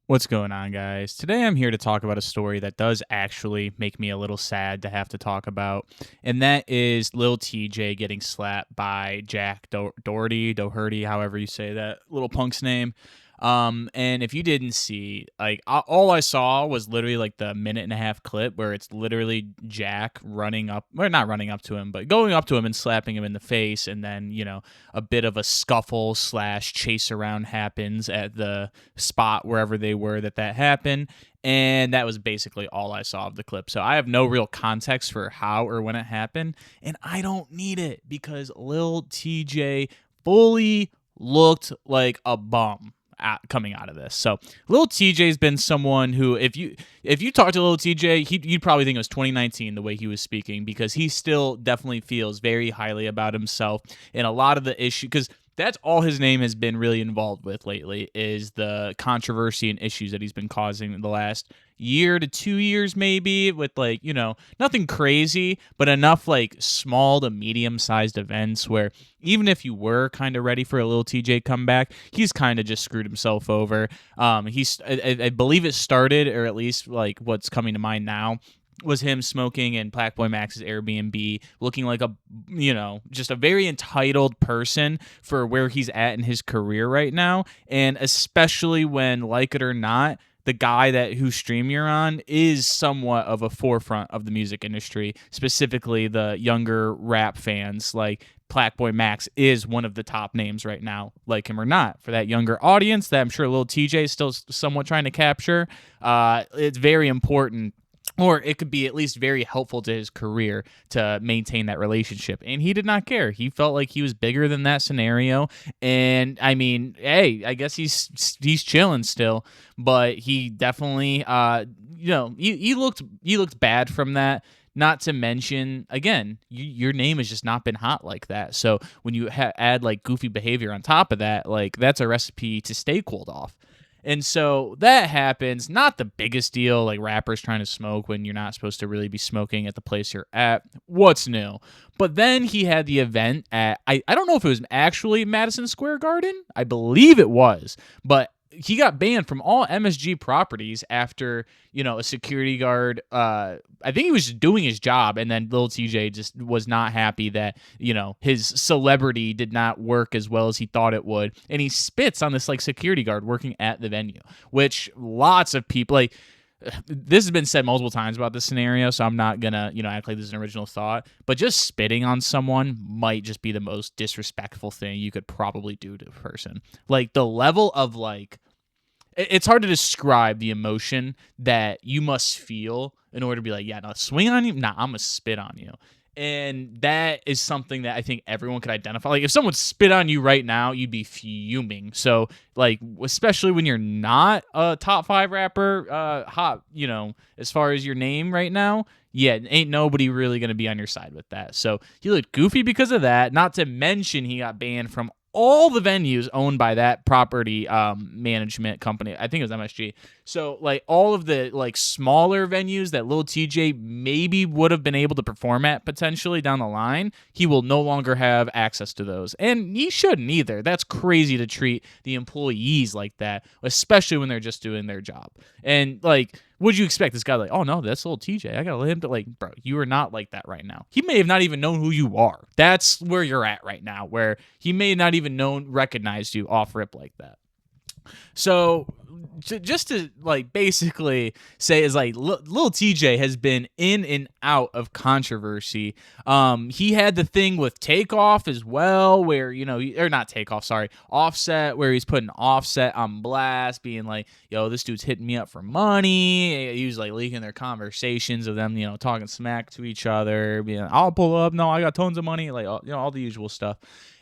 What's going on, guys? Today I'm here to talk about a story that does actually make me a little sad to have to talk about, and that is Lil Tjay getting slapped by Jack Doherty, however you say that little punk's name. And if you didn't see, all I saw was literally like the minute and a half clip where it's literally Jack running up, or not running up to him, but going up to him and slapping him in the face, and then a bit of a scuffle slash chase around happens at the spot wherever they were that happened. And that was basically all I saw of the clip. So I have no real context for how or when it happened. And I don't need it because Lil Tjay fully looked like a bum coming out of this. So Lil Tjay's been someone who, if you talk to Lil Tjay, you'd probably think it was 2019 the way he was speaking, because he still definitely feels very highly about himself and a lot of the issue, because that's all his name has been really involved with lately, is the controversy and issues that he's been causing in the last year to 2 years, maybe, with nothing crazy, but enough like small to medium sized events where even if you were kind of ready for a Lil Tjay comeback, he's kind of just screwed himself over. I believe it started, or at least like what's coming to mind now, was him smoking in Blackboy Max's Airbnb, looking like just a very entitled person for where he's at in his career right now. And especially when, like it or not, the guy whose stream you're on is somewhat of a forefront of the music industry, specifically the younger rap fans. Like, Blackboy Max is one of the top names right now, like him or not. For that younger audience that I'm sure Lil Tjay is still somewhat trying to capture, it's very important, or it could be at least very helpful to his career to maintain that relationship. And he did not care. He felt like he was bigger than that scenario. And I mean, hey, I guess he's chilling still, but he definitely, he looked bad from that. Not to mention, again, your name has just not been hot like that. So when you add like goofy behavior on top of that, like, that's a recipe to stay cooled off. And so that happens. Not the biggest deal, like rappers trying to smoke when you're not supposed to really be smoking at the place you're at. What's new? But then he had the event at, I don't know if it was actually Madison Square Garden. I believe it was. But he got banned from all MSG properties after, a security guard, I think he was just doing his job, and then Lil Tjay just was not happy that, his celebrity did not work as well as he thought it would, and he spits on this, like, security guard working at the venue, which lots of people, like, this has been said multiple times about this scenario, so I'm not gonna, act like this is an original thought, but just spitting on someone might just be the most disrespectful thing you could probably do to a person. Like, the level of, like, it's hard to describe the emotion that you must feel in order to be like, yeah, no, swing on you? Nah, I'm gonna spit on you. And that is something that I think everyone could identify. Like, if someone spit on you right now, you'd be fuming. So, like, especially when you're not a top 5 rapper, hot, as far as your name right now, yeah, ain't nobody really going to be on your side with that. So he looked goofy because of that. Not to mention he got banned from all the venues owned by that property management company. I think it was MSG. So, like, all of the, like, smaller venues that Lil Tjay maybe would have been able to perform at potentially down the line, he will no longer have access to those. And he shouldn't either. That's crazy to treat the employees like that, especially when they're just doing their job. And, like, would you expect this guy, like, oh no, that's Lil Tjay, I gotta let him to, like, bro, you are not like that right now. He may have not even known who you are. That's where you're at right now, where he may not even recognized you off rip like that. So just to, like, basically say is, like, Lil Tjay has been in and out of controversy. He had the thing with Takeoff as well, where, or not Takeoff, sorry, Offset, where he's putting Offset on blast, being like, yo, this dude's hitting me up for money. He was, like, leaking their conversations of them, talking smack to each other, being like, I'll pull up, no, I got tons of money, like, all the usual stuff.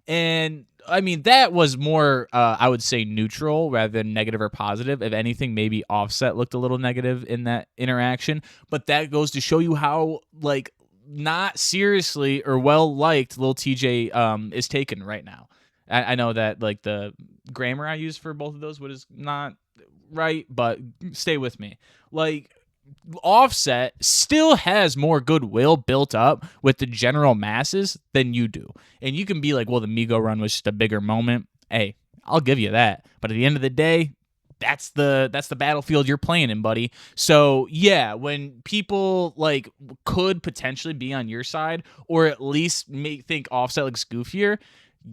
And I mean, that was more, I would say, neutral rather than negative or positive. If anything, maybe Offset looked a little negative in that interaction. But that goes to show you how, like, not seriously or well liked Lil Tjay is taken right now. I know that, like, the grammar I use for both of those is not right, but stay with me. Like, Offset still has more goodwill built up with the general masses than you do. And you can be like, well, the Migo run was just a bigger moment. Hey, I'll give you that. But at the end of the day, that's the battlefield you're playing in, buddy. So yeah, when people like could potentially be on your side, or at least make think Offset looks goofier,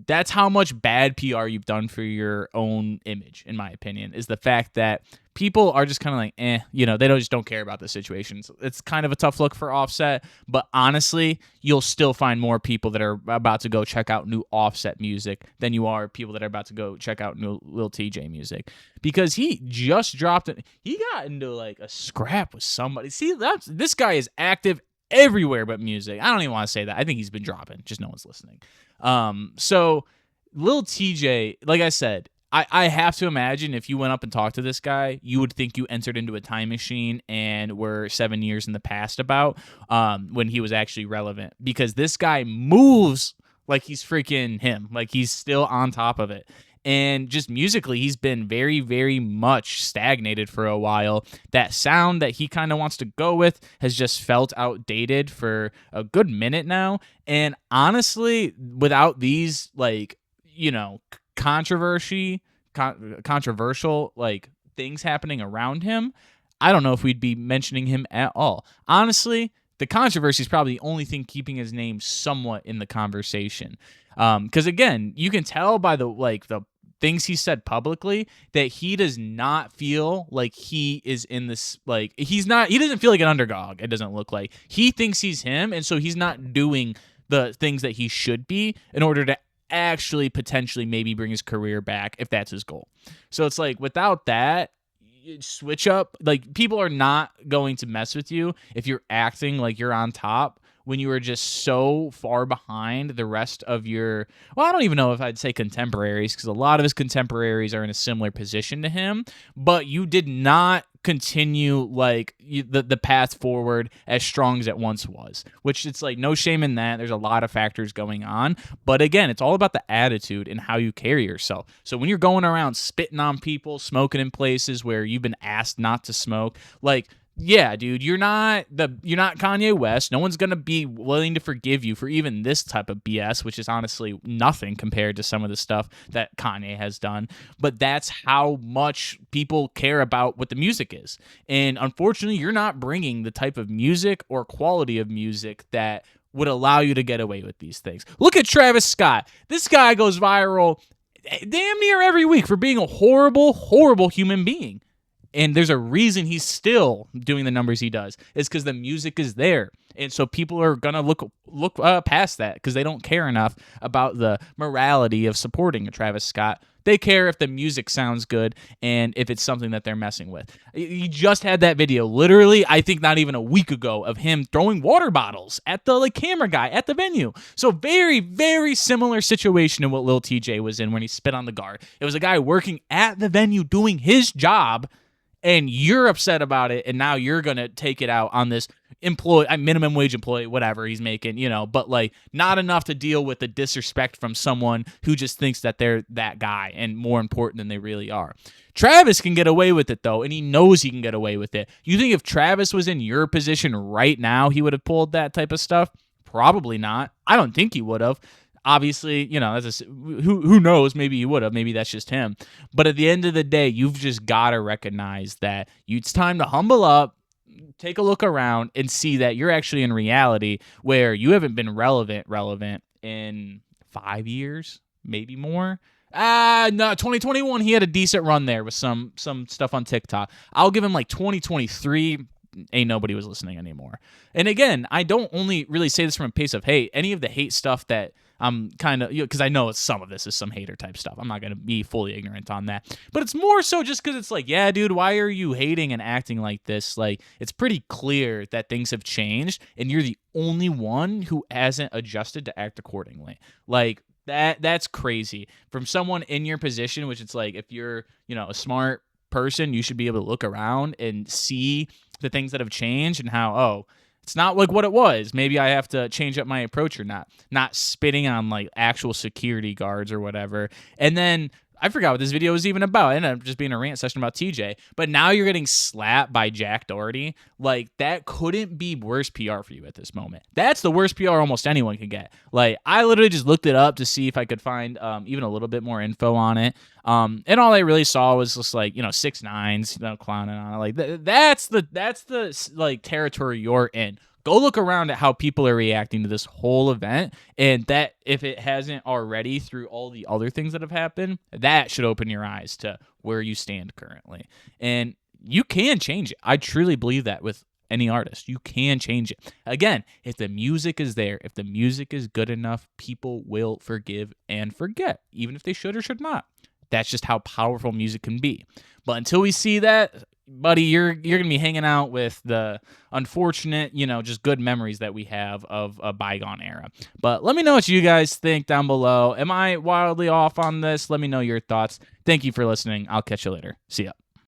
that's how much bad PR you've done for your own image, in my opinion, is the fact that people are just kind of like, they just don't care about the situation. So it's kind of a tough look for Offset, but honestly, you'll still find more people that are about to go check out new Offset music than you are people that are about to go check out new Lil Tjay music, because he just dropped it. He got into like a scrap with somebody. See, this guy is active everywhere but music. I don't even want to say that. I think he's been dropping, just no one's listening. So Lil Tjay, like I said, I have to imagine if you went up and talked to this guy, you would think you entered into a time machine and were 7 years in the past about when he was actually relevant, because this guy moves like he's freaking him, like he's still on top of it. And just musically, he's been very, very much stagnated for a while. That sound that he kind of wants to go with has just felt outdated for a good minute now. And honestly, without these, like, controversial, like, things happening around him, I don't know if we'd be mentioning him at all. Honestly, the controversy is probably the only thing keeping his name somewhat in the conversation. Because again, you can tell by the things he said publicly that he does not feel like he is in this, like, he doesn't feel like an underdog. It doesn't look like he thinks he's him, and so he's not doing the things that he should be in order to actually potentially maybe bring his career back if that's his goal. So it's like, without that, switch up, like, people are not going to mess with you if you're acting like you're on top when you are just so far behind the rest of your, well, I don't even know if I'd say contemporaries, because a lot of his contemporaries are in a similar position to him, but you did not continue like the path forward as strong as it once was, which it's like, no shame in that. There's a lot of factors going on, but again, it's all about the attitude and how you carry yourself. So when you're going around spitting on people, smoking in places where you've been asked not to smoke, like, yeah, dude, you're not Kanye West. No one's gonna be willing to forgive you for even this type of BS, which is honestly nothing compared to some of the stuff that Kanye has done. But that's how much people care about what the music is. And unfortunately, you're not bringing the type of music or quality of music that would allow you to get away with these things. Look at Travis Scott. This guy goes viral damn near every week for being a horrible, horrible human being. And there's a reason he's still doing the numbers he does. It's because the music is there. And so people are going to look past that because they don't care enough about the morality of supporting a Travis Scott. They care if the music sounds good and if it's something that they're messing with. You just had that video, literally, I think not even a week ago, of him throwing water bottles at the camera guy at the venue. So very, very similar situation to what Lil Tjay was in when he spit on the guard. It was a guy working at the venue doing his job, and you're upset about it, and now you're going to take it out on this minimum wage employee, whatever he's making, but like not enough to deal with the disrespect from someone who just thinks that they're that guy and more important than they really are. Travis can get away with it, though, and he knows he can get away with it. You think if Travis was in your position right now, he would have pulled that type of stuff? Probably not. I don't think he would have. Obviously, who knows? Maybe he would have. Maybe that's just him. But at the end of the day, you've just got to recognize that it's time to humble up, take a look around, and see that you're actually in reality where you haven't been relevant in 5 years, maybe more. No, 2021, he had a decent run there with some stuff on TikTok. I'll give him like 2023. Ain't nobody was listening anymore. And again, I don't only really say this from a place of hate. Any of the hate stuff that I'm kind of, because I know some of this is some hater type stuff. I'm not going to be fully ignorant on that. But it's more so just because it's like, yeah, dude, why are you hating and acting like this? Like, it's pretty clear that things have changed, and you're the only one who hasn't adjusted to act accordingly. Like, that's crazy. From someone in your position, which it's like, if you're, a smart person, you should be able to look around and see the things that have changed and how, it's not like what it was. Maybe I have to change up my approach or not spitting on like actual security guards or whatever. And then I forgot what this video was even about. It ended up just being a rant session about TJ. But now you're getting slapped by Jack Doherty. Like, that couldn't be worse PR for you at this moment. That's the worst PR almost anyone can get. Like, I literally just looked it up to see if I could find even a little bit more info on it. And all I really saw was just like, 6ix9ine, clowning on it. Like, that's the like territory you're in. Go look around at how people are reacting to this whole event, and that, if it hasn't already through all the other things that have happened, that should open your eyes to where you stand currently. And you can change it. I truly believe that with any artist. You can change it. Again, if the music is there, if the music is good enough, people will forgive and forget, even if they should or should not. That's just how powerful music can be. But until we see that, buddy, you're gonna be hanging out with the unfortunate, just good memories that we have of a bygone era. But let me know what you guys think down below. Am I wildly off on this? Let me know your thoughts. Thank you for listening. I'll catch you later. See ya.